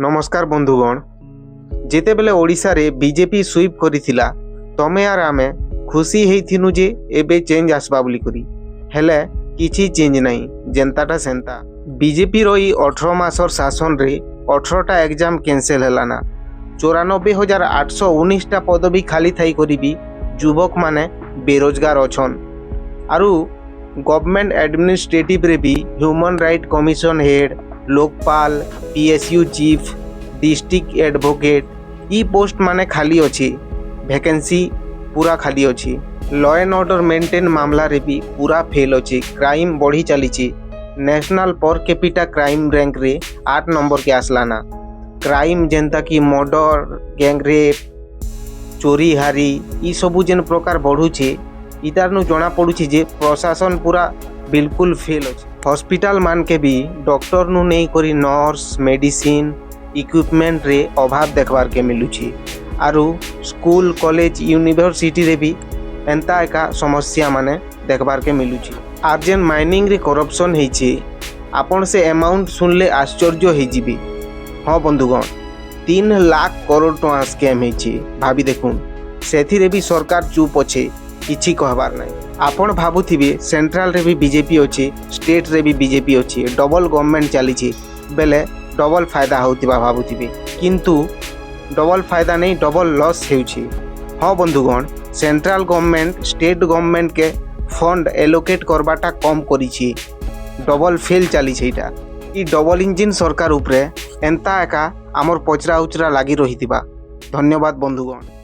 नमस्कार बंधुगण जेते बेले ओडिशा रे बीजेपी स्वीप करिथिला तमे आर आमे खुशी हेइथिनु जे एबे चेंज आसबा बोली करी हेले किछि चेंज नाही जेंताटा सेंता बीजेपी रो 18 मासर शासन रे 18टा एग्जाम कैंसिल हलाना 94,819 टा पदवी खाली थाई करी भी युवक माने बेरोजगार अछन आरु गवर्नमेंट एडमिनिस्ट्रेटिव रे भी human right commission head Lokpal PSU chief district advocate ई पोस्ट माने खाली अछि वैकेंसी पूरा खाली अछि लॉ एंड ऑर्डर मेंटेन मामला रे भी पूरा फेल अछि क्राइम बढ़ी चली छी national per capita crime rank रे 8 नंबर के आसलाना क्राइम जेंता कि मर्डर गैंग रेप चोरी हारी ई सबु जेन प्रकार बढ़ू छे इतार नु जना पड़ू छी जे प्रशासन पूरा बिल्कुल फेल अछि हॉस्पिटल मान के भी डॉक्टर नु नहीं करी नर्स मेडिसिन इक्विपमेंट रे अभाव देखबार के मिलू छी आरु स्कूल कॉलेज यूनिवर्सिटी रे भी एंता एका समस्या माने देखबार के मिलू छी आर्जेन माइनिंग रे करप्शन हेई छी आपण से अमाउंट सुनले आश्चर्य हेई जिबी हाँ बंधुगण 3 लाख करोड़ टका स्कैम हेई छी भाभी देखुन सेथि रे भी सरकार चुप अछि किछि कहबार नाही आपण भाबुथिबे सेंट्रल रे भी बीजेपी अछि स्टेट रे भी बीजेपी अछि डबल गवर्नमेंट चली छी बेले डबल फायदा होतिबा भाबुथिबे किंतु डबल फायदा नहीं डबल लॉस हेउछि हाँ बंधुगण सेंट्रल गवर्नमेंट स्टेट गवर्नमेंट के फंड एलोकेट करबाटा कम करी छी डबल फेल चली छीटा ई डबल इंजिन सरकार उपरे एंता एका आमर पचरा उचरा लागी रहितिबा धन्यवाद बंधुगण।